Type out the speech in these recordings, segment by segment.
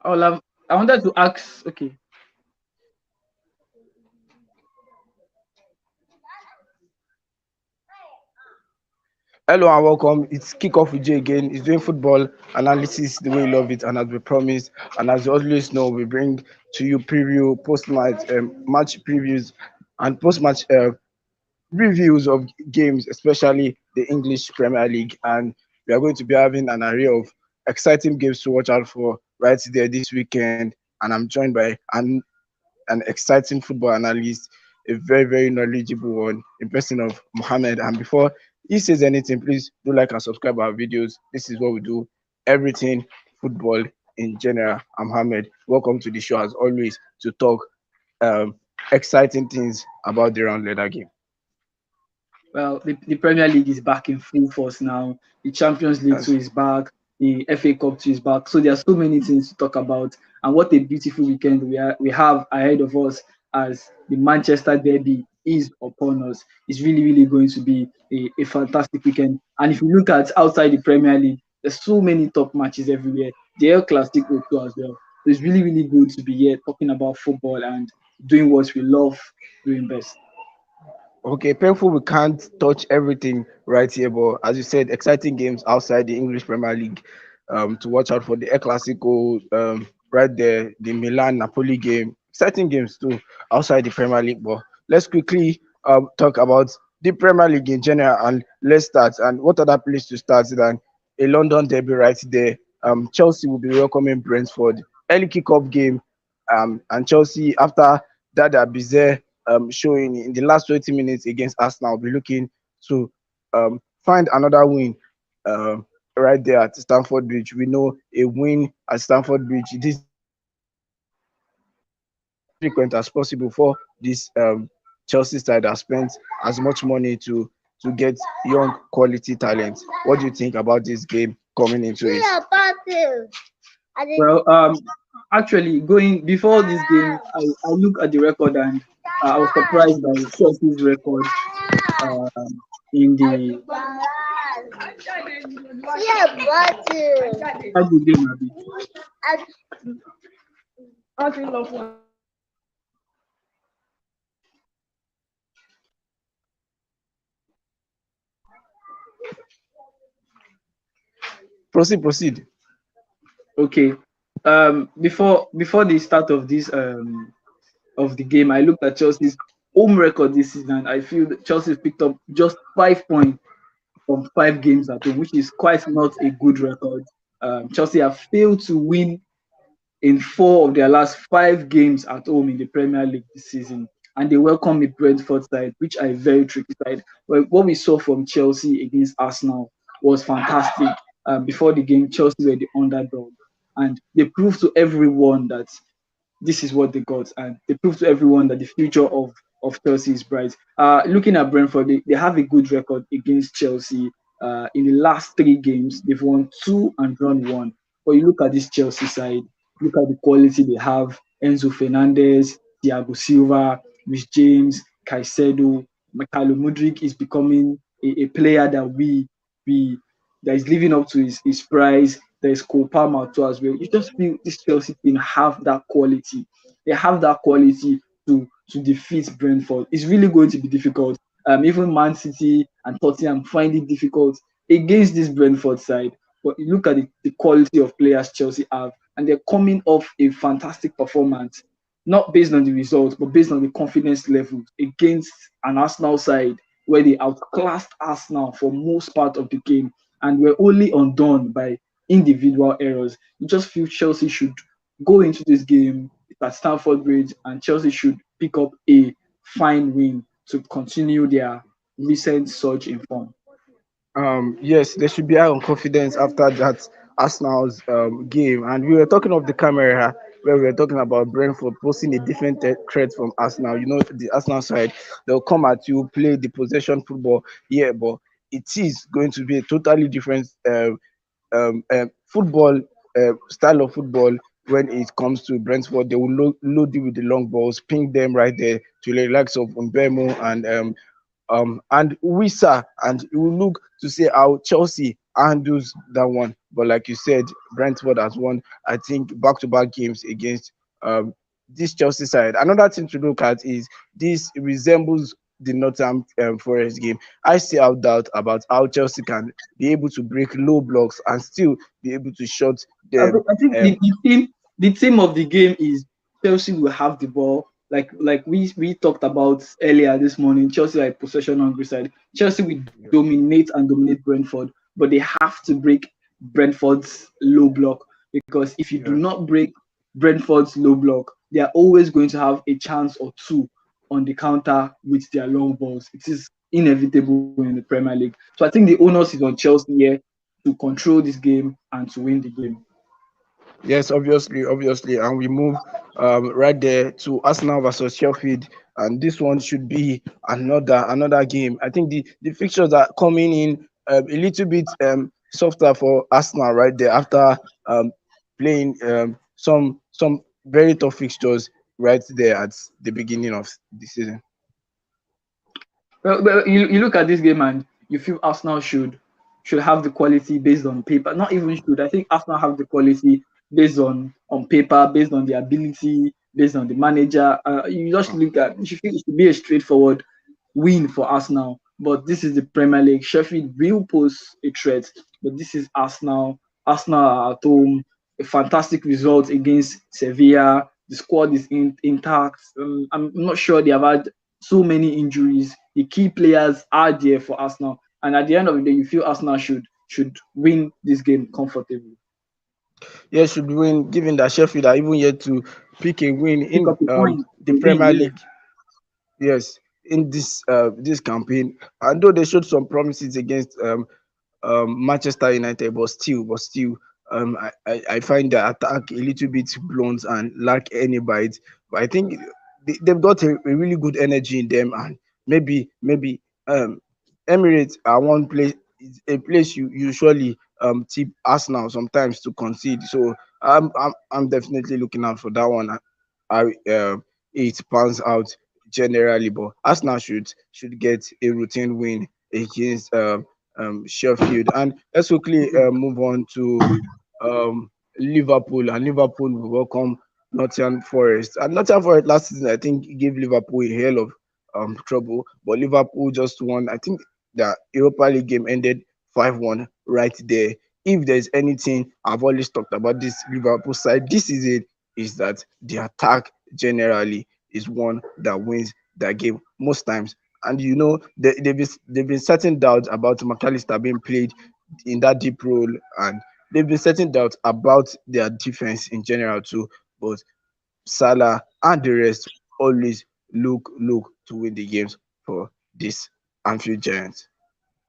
I wanted to ask. Okay. Hello and welcome. It's Kickoff with Jay again. It's doing football analysis the way you love it, and as we promised, and as you always know, we bring to you preview, post-match, match previews, and post-match reviews of games, especially the English Premier League. And we are going to be having an array of exciting games to watch out for right there this weekend. And I'm joined by an exciting football analyst, a very, very knowledgeable one in person of Mohammed. And before he says anything, please do like and subscribe our videos. This is what we do, everything football in general. I'm Mohammed. Welcome to the show as always to talk um, exciting things about the round leather game. Well, the Premier League is back in full force now. The Champions League That's too is back. The FA Cup too is back. So there are so many things to talk about. And what a beautiful weekend we have ahead of us as the Manchester Derby is upon us. It's really, really going to be a fantastic weekend. And if you look at outside the Premier League, there's so many top matches everywhere. The El Clasico too as well. So it's really, really good to be here talking about football and doing what we love doing best. okay. Painful, we can't touch everything right here, but as you said, exciting games outside the English Premier League to watch out for the El Clasico right there, the Milan Napoli game. Exciting games too outside the Premier League, but let's quickly talk about the Premier League in general and let's start. And what other place to start than a London derby right there? Chelsea will be welcoming Brentford. Early kickoff game, and Chelsea after that Bizet showing in the last 20 minutes against Arsenal will be looking to find another win right there at Stamford Bridge. We know a win at Stamford Bridge this as frequent as possible for this Chelsea side that spent as much money to get young quality talent. What do you think about this game coming into it? Well, actually, going before this game, I look at the record and I was surprised by Chelsea's record in the inside the game. Abi. Proceed. Okay. Before the start of the game, I looked at Chelsea's home record this season. I feel that Chelsea picked up just 5 points from 5 games at home, which is quite not a good record. Chelsea have failed to win in 4 of their last 5 games at home in the Premier League this season. And they welcome the Brentford side, which are a very tricky side. Well, what we saw from Chelsea against Arsenal was fantastic. Before the game, Chelsea were the underdog. And they proved to everyone that this is what they got. And they proved to everyone that the future of Chelsea is bright. Looking at Brentford, they have a good record against Chelsea. In the last 3 games, they've won two and drawn one. But you look at this Chelsea side, look at the quality they have. Enzo Fernandez, Thiago Silva, Rhys James, Caicedo, Mikhailo Mudryk is becoming a player that we that is living up to his price. There's Cole Palmer too as well. You just feel this Chelsea team have that quality. They have that quality to defeat Brentford. It's really going to be difficult. Even Man City and Tottenham find it difficult against this Brentford side. But you look at the quality of players Chelsea have, and they're coming off a fantastic performance, not based on the results, but based on the confidence level against an Arsenal side where they outclassed Arsenal for most part of the game and were only undone by individual errors. You just feel Chelsea should go into this game at Stamford Bridge and Chelsea should pick up a fine win to continue their recent surge in form. Yes, there should be high on confidence after that Arsenal's game. And we were talking of the camera where we were talking about Brentford posing a different threat from Arsenal. You know, the Arsenal side, they'll come at you, play the possession football, yeah, but it is going to be a totally different football style of football when it comes to Brentford. They will load you with the long balls, ping them right there to the likes of Mbemo and Wissa, and you will look to see how Chelsea handles that one. But like you said, Brentford has won, I think, back-to-back games against um, this Chelsea side. Another thing to look at is this resembles the Nottingham Forest game. I still have doubt about how Chelsea can be able to break low blocks and still be able to shut them. I think Um, the theme of the game is Chelsea will have the ball. Like we talked about earlier this morning, Chelsea are a possession hungry side. Chelsea will dominate and dominate Brentford, but they have to break Brentford's low block, because if you do yeah. not break Brentford's low block, they are always going to have a chance or two on the counter with their long balls. It is inevitable in the Premier League. So I think the onus is on Chelsea here to control this game and to win the game. Yes, obviously, and we move right there to Arsenal versus Sheffield, and this one should be another game. I think the fixtures are coming in a little bit softer for Arsenal right there after um, playing some very tough fixtures right there at the beginning of the season. But you look at this game and you feel Arsenal should have the quality based on paper. Not even should. I think Arsenal have the quality based on paper, based on the ability, based on the manager. You just look at it should be a straightforward win for Arsenal. But this is the Premier League. Sheffield will pose a threat, but this is Arsenal. Arsenal are at home. A fantastic result against Sevilla. The squad is intact. I'm not sure they have had so many injuries. The key players are there for Arsenal, and at the end of the day, you feel Arsenal should win this game comfortably. Yes, should win, given that Sheffield are even yet to pick a win Pick in up a point the to win, Premier yeah. League. Yes, in this campaign, and though they showed some promises against Manchester United, but still, I find the attack a little bit blunt and lack any bite. But I think they've got a really good energy in them, and maybe um, Emirates are one place, is a place you usually tip Arsenal sometimes to concede. So I'm definitely looking out for that one. It pans out generally, but Arsenal should get a routine win against Sheffield. And let's quickly move on to Liverpool, and Liverpool will welcome Nottingham Forest. And Nottingham Forest last season, I think, gave Liverpool a hell of trouble, but Liverpool just won. I think the Europa League game ended 5-1 right there. If there's anything I've always talked about this Liverpool side this season, is that the attack generally is one that wins that game most times. And they've been certain doubts about McAllister being played in that deep role, and they've been certain doubts about their defense in general too. But Salah and the rest always look to win the games for this Anfield Giants.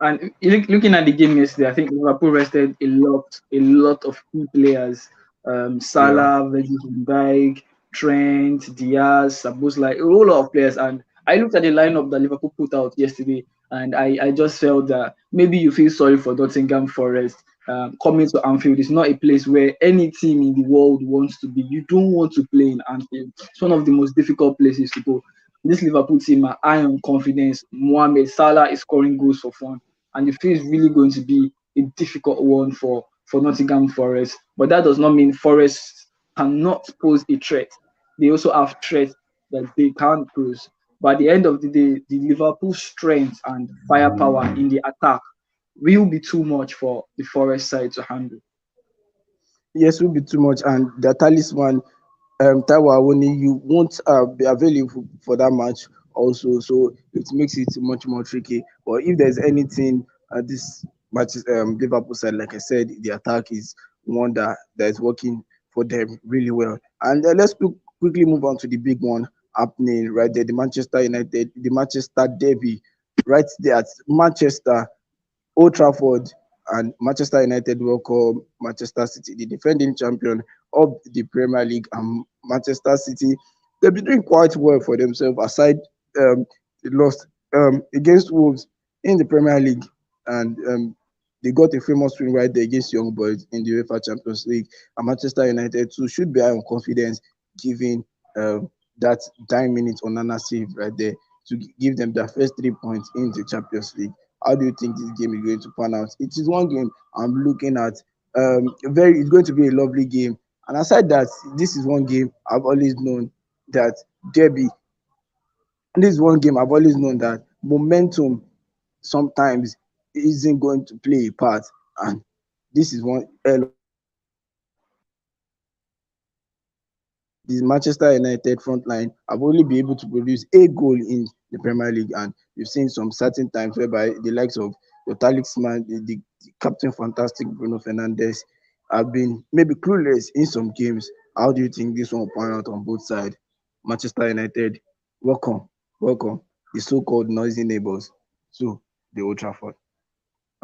And looking at the game yesterday, I think Liverpool rested a lot of key players. Yeah. Salah, Virgil van Dijk, Trent, Diaz, Sabus, like a whole lot of players. And I looked at the lineup that Liverpool put out yesterday, and I just felt that maybe you feel sorry for Nottingham Forest. Coming to Anfield is not a place where any team in the world wants to be. You don't want to play in Anfield. It's one of the most difficult places to go. This Liverpool team are high on confidence. Mohamed Salah is scoring goals for fun, and the field is really going to be a difficult one for Nottingham Forest. But that does not mean Forest cannot pose a threat. They also have threats that they can't pose. But at the end of the day, the Liverpool strength and firepower in the attack will be too much for the Forest side to handle. Yes, will be too much, and the talisman Taiwo Awoniyi you won't be available for that match also, so it makes it much more tricky. But if there's anything this match Liverpool side, like I said, the attack is one that is working for them really well. And let's quickly move on to the big one happening right there, the Manchester United, the Manchester derby, right there at Manchester. Old Trafford, and Manchester United welcome Manchester City, the defending champion of the Premier League. And Manchester City, they've been doing quite well for themselves aside they lost against Wolves in the Premier League, and they got a famous win right there against Young Boys in the UEFA Champions League. And Manchester United too should be high on confidence, given that 9 minutes on Nana save right there to give them their first 3 points in the Champions League. How do you think this game is going to pan out? It is one game I'm looking at. Very, it's going to be a lovely game. And aside that, this is one game I've always known that derby. This is one game I've always known that momentum sometimes isn't going to play a part. And this is one hell of a game. The Manchester United front line have only been able to produce a goal in the Premier League, and we've seen some certain times whereby the likes of the talisman, the captain fantastic Bruno Fernandes have been maybe clueless in some games. How do you think this one will pan out on both sides? Manchester United, welcome, welcome, the so-called noisy neighbors to the Old Trafford.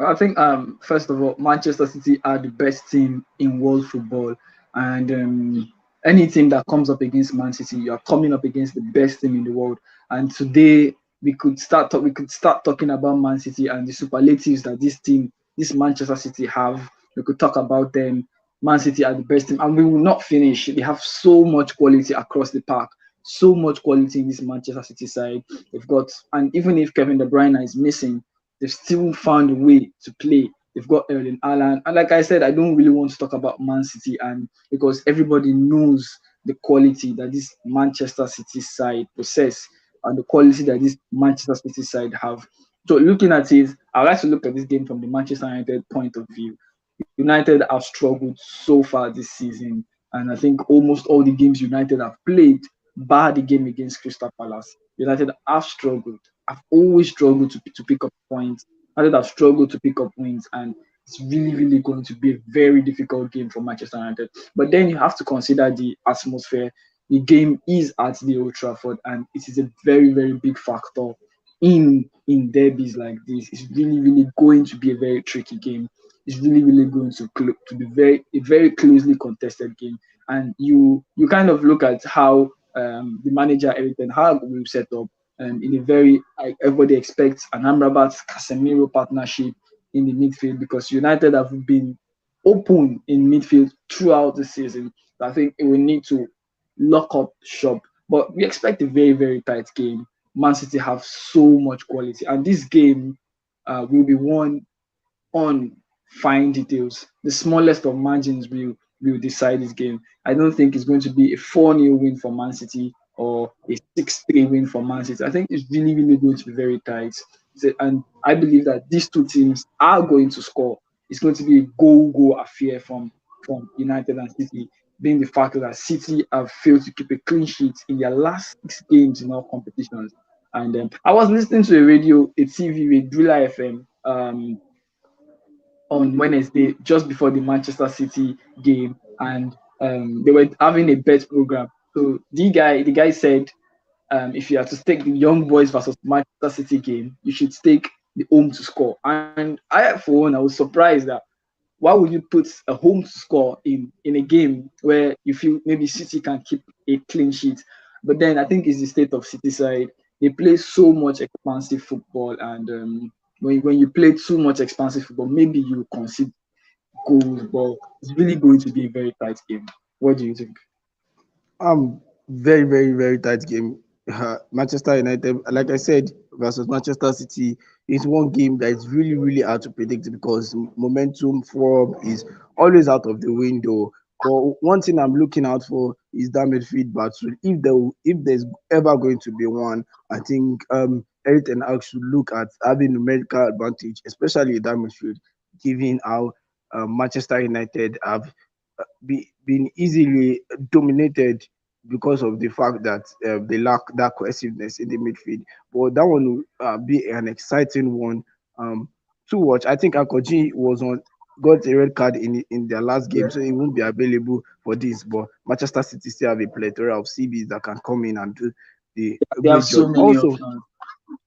I think first of all, Manchester City are the best team in world football, and any team that comes up against Man City, you are coming up against the best team in the world. And today we could start talking about Man City and the superlatives that this Manchester City have. We could talk about them. Man City are the best team, and we will not finish. They have so much quality across the park, so much quality in this Manchester City side. They've got, and even if Kevin De Bruyne is missing, they've still found a way to play. They've got Erling Haaland, and like I said, I don't really want to talk about Man City, and because everybody knows the quality that this Manchester City side possess and the quality that this Manchester City side have. So looking at it, I like to look at this game from the Manchester United point of view. United have struggled so far this season, and I think almost all the games United have played, bar the game against Crystal Palace, United have struggled. I've always struggled to pick up points. United have struggled to pick up wins, and it's really, really going to be a very difficult game for Manchester United. But then you have to consider the atmosphere. The game is at the Old Trafford, and it is a very, very big factor in derbies like this. It's really, really going to be a very tricky game. It's really, really going to be a very closely contested game. And you kind of look at how the manager Eric Ten Hag will set up in a very everybody expects an Amrabat Casemiro partnership in the midfield because United have been open in midfield throughout the season. I think it will need to lock up shop. But we expect a very, very tight game. Man City have so much quality, and this game will be won on fine details. The smallest of margins will decide this game. I don't think it's going to be a 4-0 win for Man City or a 6-3 win for Man City. I think it's really, really going to be very tight. And I believe that these two teams are going to score. It's going to be a goal affair from United and City, being the fact that City have failed to keep a clean sheet in their last 6 games in all competitions. And I was listening to a TV with Dula FM on Wednesday, just before the Manchester City game, and they were having a bet program. So the guy said, if you have to stake the Young Boys versus Manchester City game, you should stake the home to score. And I, for one, I was surprised that why would you put a home to score in a game where you feel maybe City can keep a clean sheet? But then I think it's the state of City side. They play so much expansive football, and when you play too much expansive football, maybe you concede goals, but it's really going to be a very tight game. What do you think? Very, very, very tight game. Manchester United, like I said, versus Manchester City is one game that is really, really hard to predict because momentum form is always out of the window. But one thing I'm looking out for is that midfield battle. If there's ever going to be one, I think Eric and Hag should look at having numerical advantage, especially in that midfield, given how Manchester United have been easily dominated because of the fact that they lack that cohesiveness in the midfield. But that one will be an exciting one to watch. I think Akoji was on got a red card in their last game, Yeah, so he won't be available for this. But Manchester City still have a plethora of CBs that can come in and do the a they have great so job. many Also, options.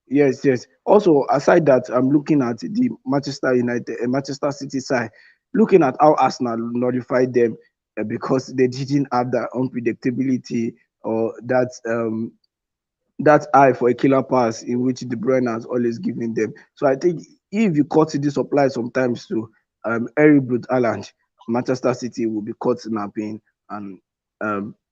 yes, yes. Also, aside that, I'm looking at the Manchester United and Manchester City side, looking at how Arsenal nullified them because they didn't have that unpredictability or that eye for a killer pass in which De Bruyne has always given them. So I think if you cut the supply sometimes to Eric Brut Haaland, Manchester City will be caught napping, and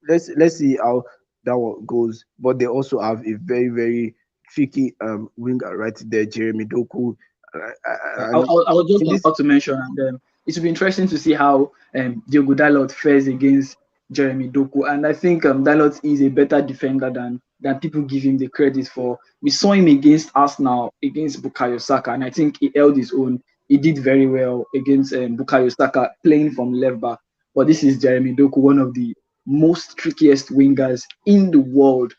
let's see how that one goes. But they also have a very, very tricky winger right there, Jeremy Doku. And I was just in this, about to mention, and it will be interesting to see how Diogo Dalot fares against Jeremy Doku. And I think Dalot is a better defender than people give him the credit for. We saw him against Arsenal, against Bukayo Saka, and I think he held his own. He did very well against Bukayo Saka playing from left back. But this is Jeremy Doku, one of the most trickiest wingers in the world.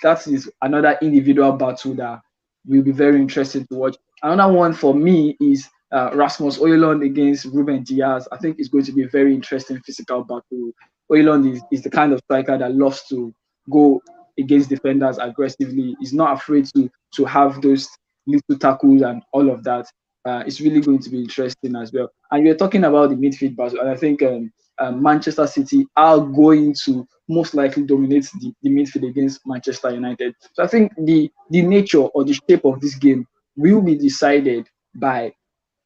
That is another individual battle that will be very interesting to watch. Another one for me is Rasmus Oilund against Ruben Diaz. I think it's going to be a very interesting physical battle. Oilund is the kind of striker that loves to go against defenders aggressively. He's not afraid to have those little tackles and all of that. It's really going to be interesting as well. And you're talking about the midfield battle, and I think Manchester City are going to most likely dominate the midfield against Manchester United. So I think the nature or the shape of this game will be decided by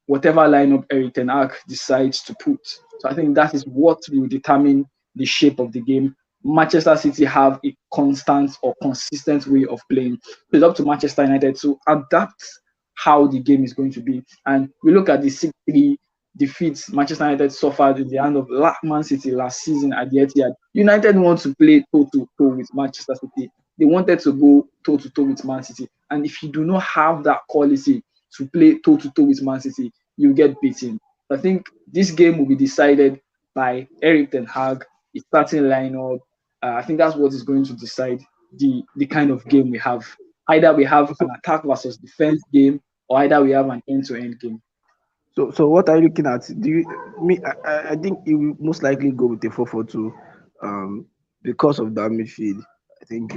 whatever lineup Eric Ten Hag decides to put. So I think that is what will determine the shape of the game. Manchester City have a constant or consistent way of playing. It's up to Manchester United to adapt how the game is going to be. And we look at the 6-3 defeats Manchester United suffered in the hand of Man City last season at the Etihad. United want to play toe to toe with Manchester City. They wanted to go toe to toe with Man City. And if you do not have that quality to play toe to toe with Man City, you get beaten. I think this game will be decided by Eric Ten Hag, his starting lineup. I think that's what is going to decide the kind of game we have. Either we have so an attack versus defense game, or either we have an end-to-end game. so what are you looking at? Do you me? I think he will most likely go with a 4-4-2, um, because of that midfield. I think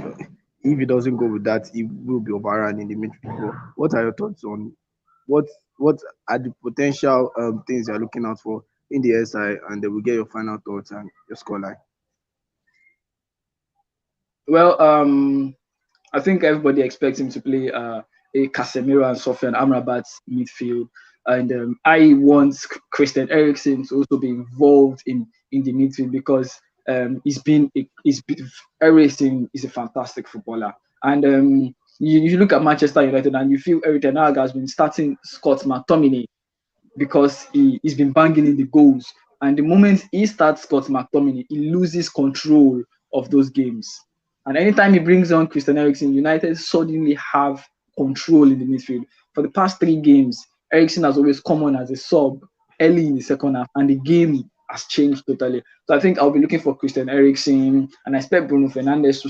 if he doesn't go with that, he will be overrun in the midfield. But what are your thoughts on what what are the potential things you're looking out for in the SI, and then we'll get your final thoughts and your scoreline. Well, I think everybody expects him to play a Casemiro and Sofian Amrabat midfield, and I want Christian Eriksen to also be involved in the midfield because Eriksen is a fantastic footballer, and you look at Manchester United and you feel Eric Ten Hag has been starting Scott McTominay because he's been banging in the goals. And the moment he starts Scott McTominay, he loses control of those games. And anytime he brings on Christian Eriksen, United suddenly have control in the midfield. For the past 3 games, Eriksen has always come on as a sub early in the second half, and the game has changed totally. So I think I'll be looking for Christian Eriksen, and I expect Bruno Fernandes to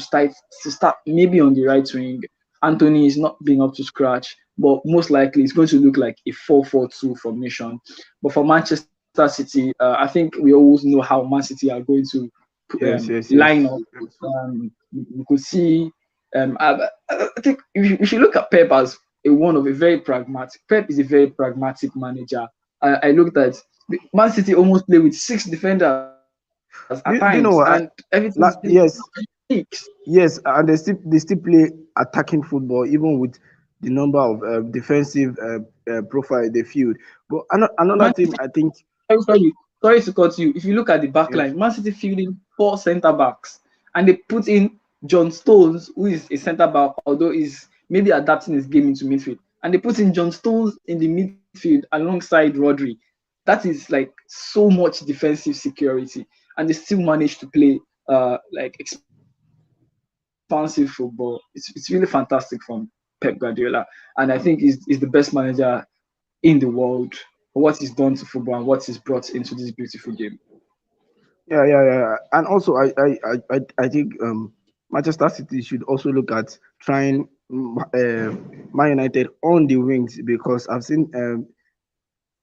start maybe on the right wing. Anthony is not being up to scratch, but most likely it's going to look like a 4-4-2 formation. But for Manchester City, I think we always know how Man City are going to Yes, yes, line yes. up. We could see. I think we should look at Pep as one of a very pragmatic. Pep is a very pragmatic manager. I looked at Man City almost play with 6 defenders at times, and Do you know what? everything is Yes, six. yes, and they still play attacking football even with the number of defensive profile in the field. But another Man team, City, I think, sorry to cut you. If you look at the back yes, line, Man City fielding 4 centre backs, and they put in John Stones, who is a centre back, although he's maybe adapting his game into midfield, and they put in John Stones in the midfield alongside Rodri. That is like so much defensive security, and they still manage to play like expansive football. It's really fantastic from Pep Guardiola, and I think he's the best manager in the world for what he's done to football and what he's brought into this beautiful game. yeah. And also, I think Manchester City should also look at trying Man United on the wings, because I've seen them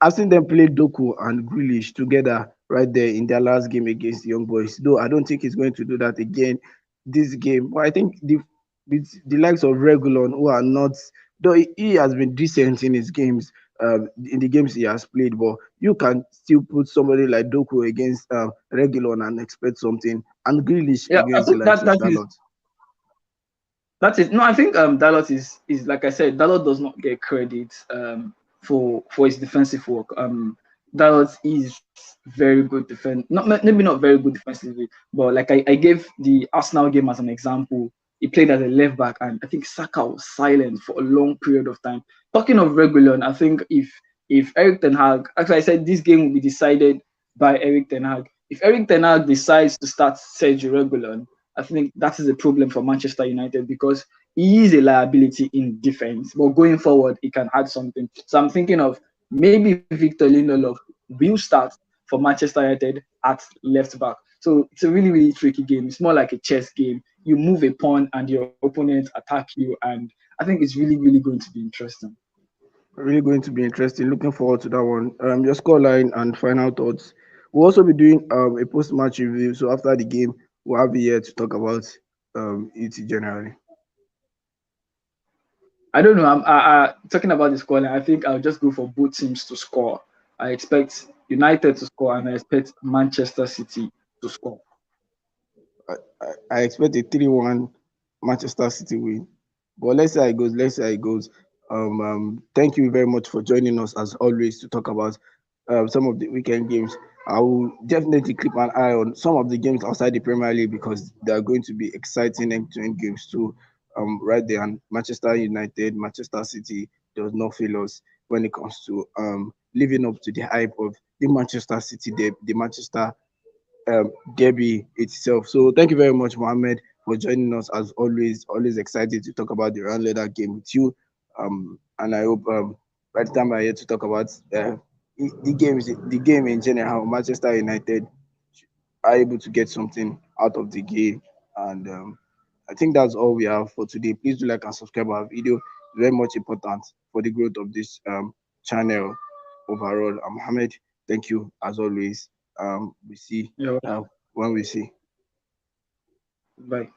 play Doku and Grealish together right there in their last game against the Young Boys. Though I don't think he's going to do that again this game. But I think with the likes of Regulon, who are not, though he has been decent in the games he has played, but you can still put somebody like Doku against Regulon and expect something, and Grealish Yeah, I against the think likes of that is Dalot. That's it. No, I think Dalot is like I said, Dalot does not get credit for his defensive work. Dalot is very good defense. Maybe not very good defensively, but like I gave the Arsenal game as an example. He played as a left back, and I think Saka was silent for a long period of time. Talking of Regulon, I think if Eric Ten Hag, actually I said this game will be decided by Eric Ten Hag. If Eric Ten Hag decides to start Sergio Regulon, I think that is a problem for Manchester United because he is a liability in defense, but going forward he can add something. So I'm thinking of maybe Victor Lindelof will start for Manchester United at left back. So it's a really really tricky game. It's more like a chess game. You move a pawn and your opponent attack you, and I think it's really really going to be interesting. Really going to be interesting. Looking forward to that one. Your scoreline and final thoughts. We'll also be doing a post-match review. So after the game, we'll have you here to talk about it generally. I don't know. Talking about the scoreline. I think I'll just go for both teams to score. I expect United to score, and I expect Manchester City to score. I expect a 3-1 Manchester City win. But let's see how it goes. Let's see how it goes. Thank you very much for joining us as always to talk about some of the weekend games. I will definitely keep an eye on some of the games outside the Premier League because they are going to be exciting end-to-end games too. Right there, and Manchester United, Manchester City does not fail us when it comes to living up to the hype of the Manchester City, the Manchester derby itself. So thank you very much, Mohammed, for joining us as always. Always excited to talk about the round leather game with you. And I hope by the time I here to talk about the game in general, Manchester United are able to get something out of the game. And I think that's all we have for today. Please do like and subscribe our video. It's very much important for the growth of this channel overall. I'm Mohammed. Thank you as always. We see Yeah. when we see. Bye.